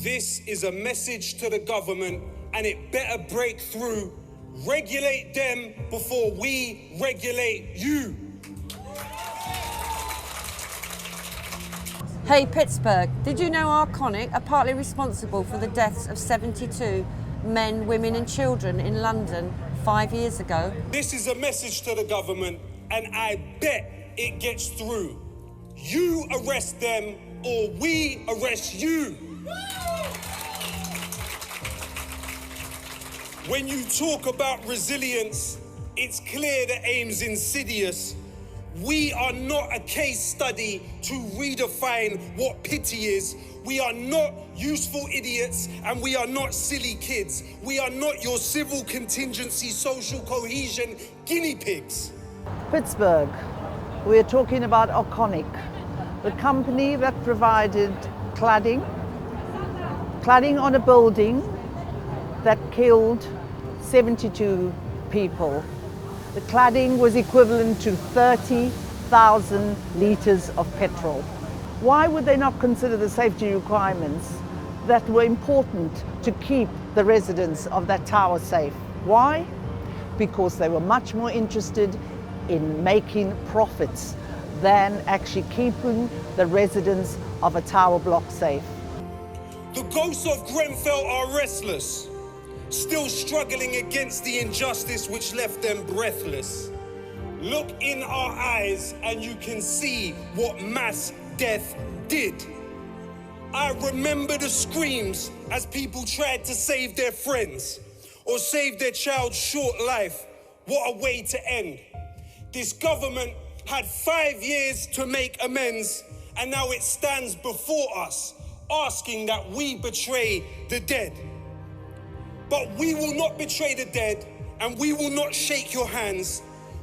This is a message to the government, and it better break through. Regulate them before we regulate you. Hey Pittsburgh, did you know Arconic are partly responsible for the deaths of 72 men, women and children in London 5 years ago? This is a message to the government, and I bet it gets through. You arrest them or we arrest you. When you talk about resilience, it's clear the aim's insidious. We are not a case study to redefine what pity is. We are not useful idiots, and we are not silly kids. We are not your civil contingency social cohesion guinea pigs. Pittsburgh, we're talking about Arconic, the company that provided cladding on a building that killed 72 people. The cladding was equivalent to 30,000 litres of petrol. Why would they not consider the safety requirements that were important to keep the residents of that tower safe? Why? Because they were much more interested in making profits than actually keeping the residents of a tower block safe. The ghosts of Grenfell are restless, still struggling against the injustice which left them breathless. Look in our eyes and you can see what mass death did. I remember the screams as people tried to save their friends or save their child's short life. What a way to end. This government had 5 years to make amends, and now it stands before us asking that we betray the dead. But we will not betray the dead, and we will not shake your hands.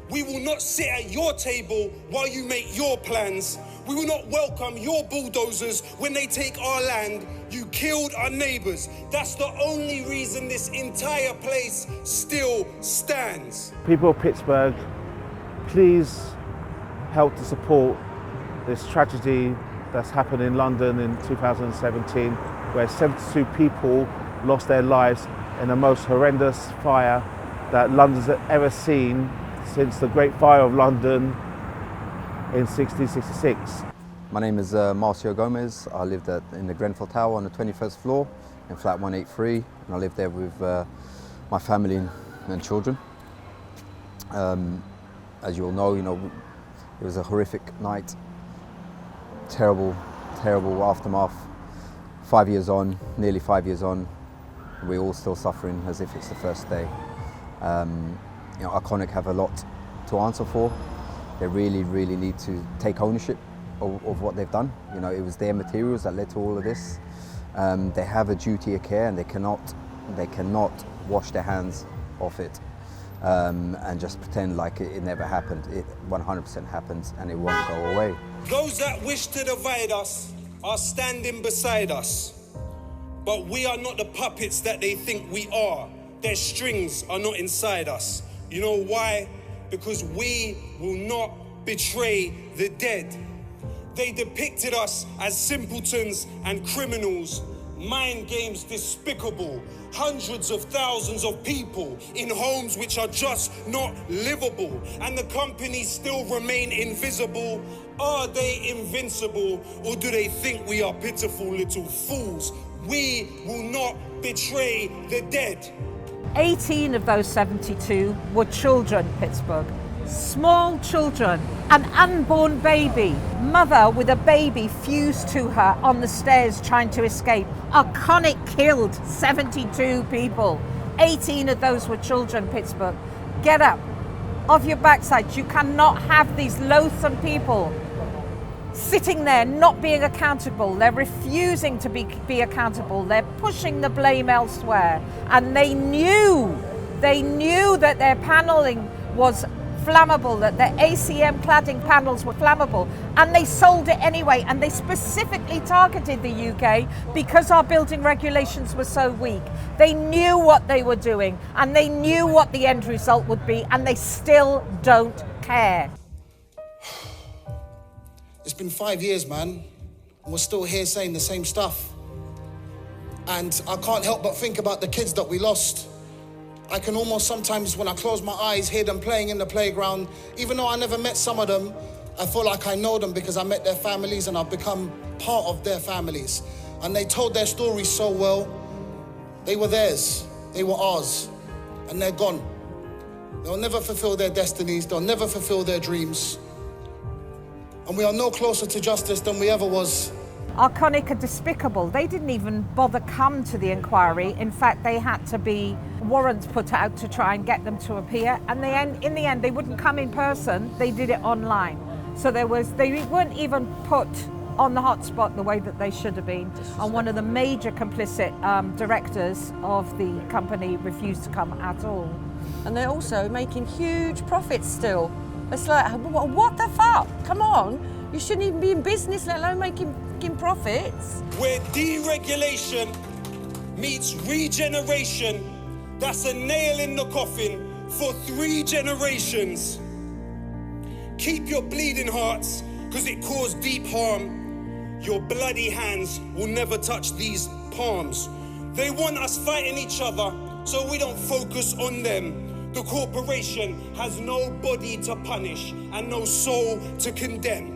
We will not sit at your table while you make your plans. We will not welcome your bulldozers when they take our land. You killed our neighbors. That's the only reason this entire place still stands. People of Pittsburgh, please help to support this tragedy that's happened in London in 2017, where 72 people lost their lives in the most horrendous fire that London's ever seen since the Great Fire of London in 1666. My name is Marcio Gomez. I lived in the Grenfell Tower on the 21st floor in flat 183, and I lived there with my family and children. As you all know, it was a horrific night. Terrible, terrible aftermath. 5 years on, nearly 5 years on, we're all still suffering as if it's the first day. Arconic have a lot to answer for. They really, really need to take ownership of what they've done. It was their materials that led to all of this. They have a duty of care, and they cannot wash their hands off it and just pretend like it never happened. It 100% happens, and it won't go away. Those that wish to divide us are standing beside us. But we are not the puppets that they think we are. Their strings are not inside us. You know why? Because we will not betray the dead. They depicted us as simpletons and criminals. Mind games despicable. Hundreds of thousands of people in homes which are just not livable. And the companies still remain invisible. Are they invincible, or do they think we are pitiful little fools? We will not betray the dead. 18 of those 72 were children, Pittsburgh. Small children, an unborn baby, mother with a baby fused to her on the stairs trying to escape. Arconic killed 72 people. 18 of those were children, Pittsburgh. Get up off your backsides. You cannot have these loathsome people sitting there not being accountable. They're refusing to be accountable. They're pushing the blame elsewhere. And they knew that their paneling was flammable, that their ACM cladding panels were flammable, and they sold it anyway. And they specifically targeted the UK because our building regulations were so weak. They knew what they were doing, and they knew what the end result would be, and they still don't care. It's been 5 years, man, and we're still here saying the same stuff. And I can't help but think about the kids that we lost. I can almost sometimes, when I close my eyes, hear them playing in the playground. Even though I never met some of them, I feel like I know them because I met their families and I've become part of their families. And they told their stories so well. They were theirs, they were ours, and they're gone. They'll never fulfill their destinies, they'll never fulfill their dreams. And we are no closer to justice than we ever was. Arconic are despicable. They didn't even bother come to the inquiry. In fact, they had to be warrants put out to try and get them to appear. And in the end, they wouldn't come in person. They did it online. So they weren't even put on the hotspot the way that they should have been. And one of the major complicit directors of the company refused to come at all. And they're also making huge profits still. It's like, what the fuck? Come on. You shouldn't even be in business, let alone making profits. Where deregulation meets regeneration, that's a nail in the coffin for 3 generations. Keep your bleeding hearts, because it caused deep harm. Your bloody hands will never touch these palms. They want us fighting each other, so we don't focus on them. The corporation has no body to punish and no soul to condemn.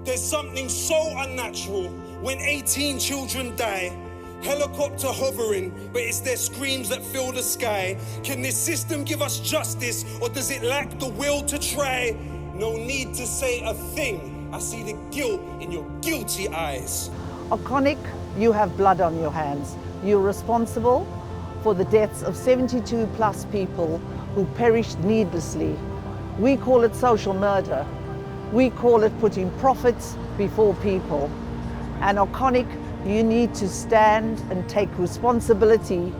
There's something so unnatural when 18 children die, helicopter hovering, but it's their screams that fill the sky. Can this system give us justice, or does it lack the will to try? No need to say a thing. I see the guilt in your guilty eyes. Arconic, you have blood on your hands. You're responsible for the deaths of 72 plus people who perished needlessly. We call it social murder. We call it putting profits before people. And Arconic, you need to stand and take responsibility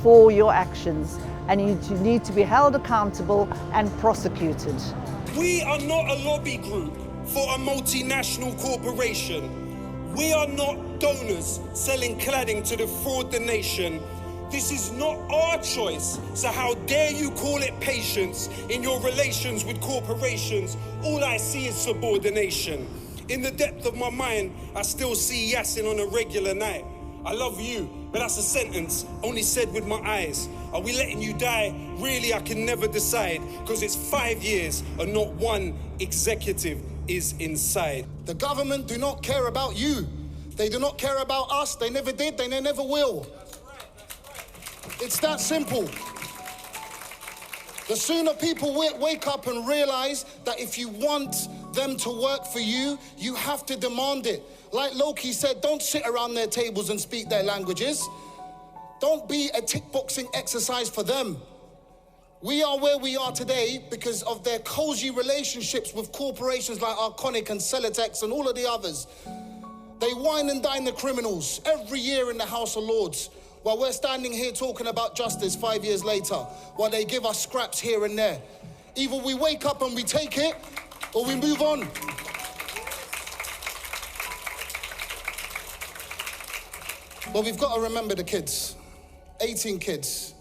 for your actions, and you need to be held accountable and prosecuted. We are not a lobby group for a multinational corporation. We are not donors selling cladding to defraud the nation. This is not our choice, so how dare you call it patience in your relations with corporations? All I see is subordination. In the depth of my mind, I still see Yasin on a regular night. I love you, but that's a sentence only said with my eyes. Are we letting you die? Really, I can never decide, because it's 5 years and not one executive is inside. The government do not care about you. They do not care about us. They never did, they never will. It's that simple. The sooner people wake up and realize that if you want them to work for you, you have to demand it. Like Loki said, don't sit around their tables and speak their languages. Don't be a tick boxing exercise for them. We are where we are today because of their cozy relationships with corporations like Arconic and Celotex and all of the others. They wine and dine the criminals every year in the House of Lords, while we're standing here talking about justice 5 years later, while they give us scraps here and there. Either we wake up and we take it, or we move on. But we've got to remember the kids. 18 kids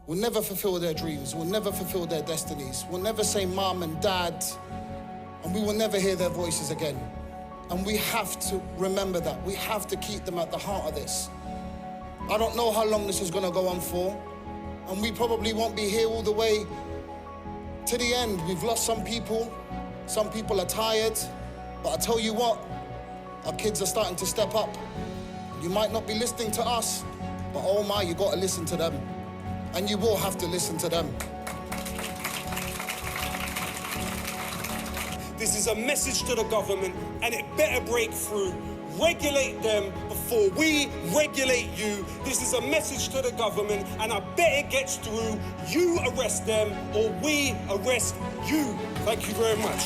will never fulfill their dreams, will never fulfill their destinies, will never say mom and dad, and we will never hear their voices again. And we have to remember that. We have to keep them at the heart of this. I don't know how long this is going to go on for, and we probably won't be here all the way to the end. We've lost some people are tired, but I tell you what, our kids are starting to step up. You might not be listening to us, but oh my, you got to listen to them. And you will have to listen to them. This is a message to the government, and it better break through. Regulate them before we regulate you. This is a message to the government, and I bet it gets through. You arrest them, or we arrest you. Thank you very much.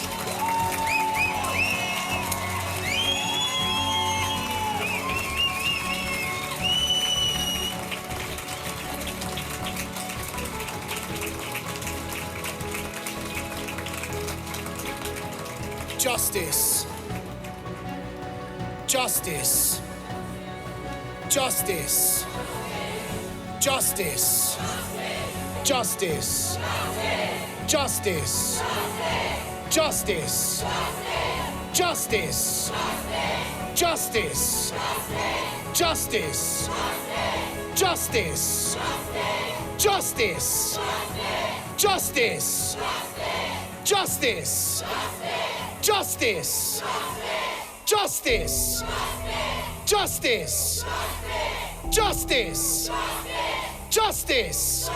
Justice. Justice. Justice. Justice. Justice. Justice. Justice. Justice. Justice. Justice. Justice. Justice. Justice. Justice. Justice. Justice. Justice. Justice. Justice.